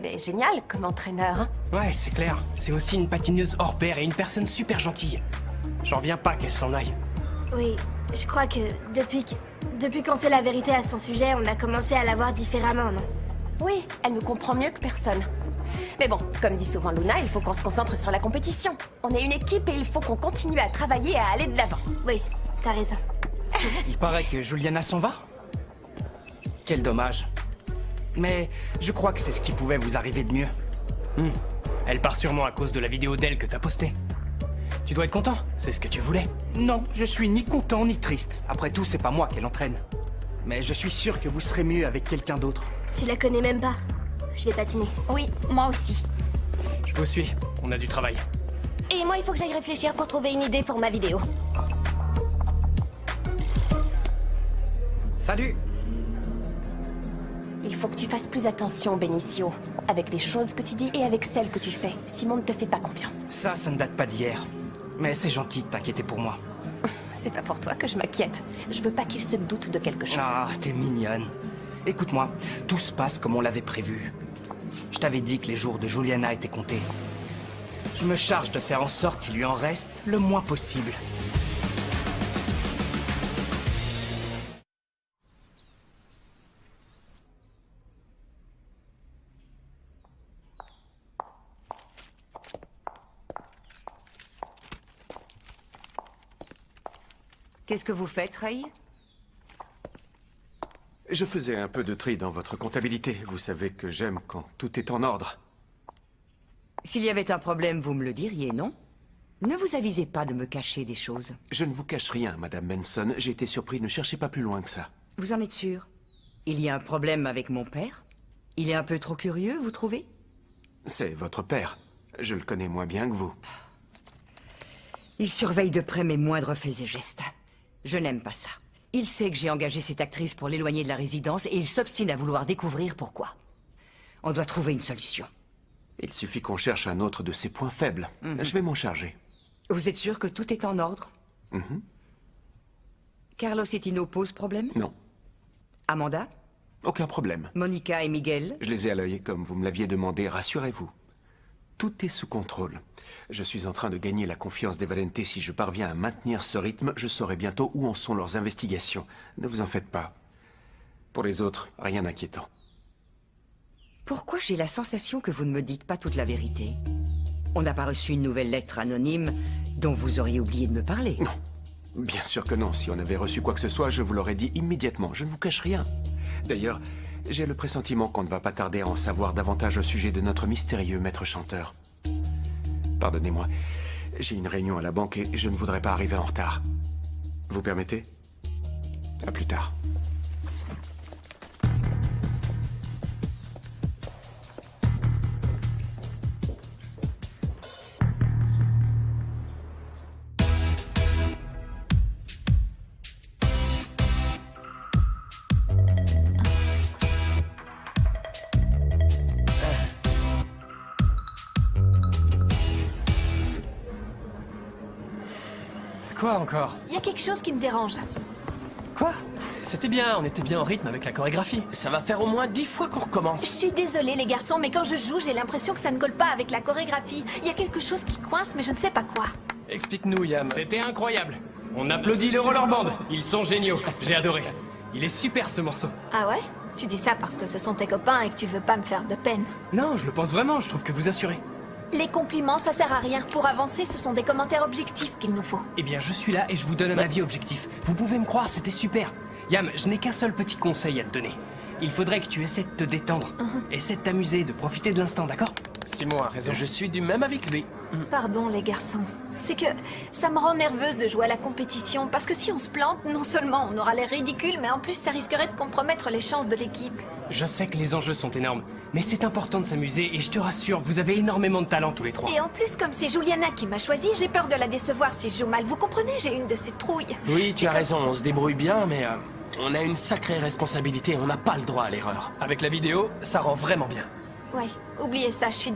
Elle est géniale comme entraîneur, hein. Ouais, c'est clair. C'est aussi une patineuse hors pair et une personne super gentille. J'en reviens pas qu'elle s'en aille. Oui, je crois que depuis qu'on sait la vérité à son sujet, on a commencé à la voir différemment, non? Oui, elle nous comprend mieux que personne. Mais bon, comme dit souvent Luna, il faut qu'on se concentre sur la compétition. On est une équipe et il faut qu'on continue à travailler et à aller de l'avant. Oui, t'as raison. Il paraît que Juliana s'en va. Quel dommage. Mais je crois que c'est ce qui pouvait vous arriver de mieux. Elle part sûrement à cause de la vidéo d'elle que t'as postée. Tu dois être content, c'est ce que tu voulais. Non, je suis ni content ni triste. Après tout, c'est pas moi qui l'entraîne. Mais je suis sûr que vous serez mieux avec quelqu'un d'autre. Tu la connais même pas. Je vais patiner. Oui, moi aussi. Je vous suis, on a du travail. Et moi, il faut que j'aille réfléchir pour trouver une idée pour ma vidéo. Salut. Il faut que tu fasses plus attention, Benicio. Avec les choses que tu dis et avec celles que tu fais. Simon ne te fait pas confiance. Ça ne date pas d'hier. Mais c'est gentil de t'inquiéter pour moi. C'est pas pour toi que je m'inquiète. Je veux pas qu'il se doute de quelque chose. Ah, t'es mignonne. Écoute-moi, tout se passe comme on l'avait prévu. Je t'avais dit que les jours de Juliana étaient comptés. Je me charge de faire en sorte qu'il lui en reste le moins possible. Qu'est-ce que vous faites, Ray? Je faisais un peu de tri dans votre comptabilité. Vous savez que j'aime quand tout est en ordre. S'il y avait un problème, vous me le diriez, non? Ne vous avisez pas de me cacher des choses. Je ne vous cache rien, Madame Manson. J'ai été surpris. Ne cherchez pas plus loin que ça. Vous en êtes sûr? Il y a un problème avec mon père? Il est un peu trop curieux, vous trouvez? C'est votre père. Je le connais moins bien que vous. Il surveille de près mes moindres faits et gestes. Je n'aime pas ça. Il sait que j'ai engagé cette actrice pour l'éloigner de la résidence et il s'obstine à vouloir découvrir pourquoi. On doit trouver une solution. Il suffit qu'on cherche un autre de ses points faibles. Je vais m'en charger. Vous êtes sûr que tout est en ordre? Carlos et Tino posent problème? Non, Amanda? aucun problème. Monica et Miguel? Je les ai à l'œil, comme vous me l'aviez demandé. Rassurez-vous. Tout est sous contrôle. Je suis en train de gagner la confiance des Valente. Si je parviens à maintenir ce rythme, je saurai bientôt où en sont leurs investigations. Ne vous en faites pas. Pour les autres, rien d'inquiétant. Pourquoi j'ai la sensation que vous ne me dites pas toute la vérité? On n'a pas reçu une nouvelle lettre anonyme dont vous auriez oublié de me parler. Non. Bien sûr que non. Si on avait reçu quoi que ce soit, je vous l'aurais dit immédiatement. Je ne vous cache rien. D'ailleurs, j'ai le pressentiment qu'on ne va pas tarder à en savoir davantage au sujet de notre mystérieux maître chanteur. Pardonnez-moi, j'ai une réunion à la banque et je ne voudrais pas arriver en retard. Vous permettez? À plus tard. Quoi encore? Il y a quelque chose qui me dérange. Quoi? C'était bien, on était bien en rythme avec la chorégraphie. Ça va faire au moins 10 fois qu'on Je recommence. suis désolée les garçons, mais quand je joue, j'ai l'impression que ça ne colle pas avec la chorégraphie. Il y a quelque chose qui coince, mais je ne sais pas quoi. Explique-nous, Yam. C'était incroyable. On applaudit le Rollerband. Ils sont géniaux. J'ai adoré. Il est super ce morceau. Ah ouais? Tu dis ça parce que ce sont tes copains et que tu veux pas me faire de peine. Non, je le pense vraiment, je trouve que vous assurez. Les compliments, ça sert à rien. Pour avancer, ce sont des commentaires objectifs qu'il nous faut. Eh bien, je suis là et je vous donne un avis objectif. Vous pouvez me croire, c'était super. Yam, je n'ai qu'un seul petit conseil à te donner. Il faudrait que tu essaies de te détendre. Essaie de t'amuser, de profiter de l'instant, d'accord? Simon a raison. Je suis du même avec lui. Pardon les garçons. C'est que ça me rend nerveuse de jouer à la compétition, parce que si on se plante, non seulement on aura l'air ridicule, mais en plus ça risquerait de compromettre les chances de l'équipe. Je sais que les enjeux sont énormes, mais c'est important de s'amuser et je te rassure, vous avez énormément de talent tous les trois. Et en plus, comme c'est Juliana qui m'a choisi, j'ai peur de la décevoir si je joue mal. Vous comprenez? J'ai une de ces trouilles. Oui, tu as raison, on se débrouille bien, mais on a une sacrée responsabilité, on n'a pas le droit à l'erreur. Avec la vidéo, ça rend vraiment bien. Ouais, oubliez ça, je suis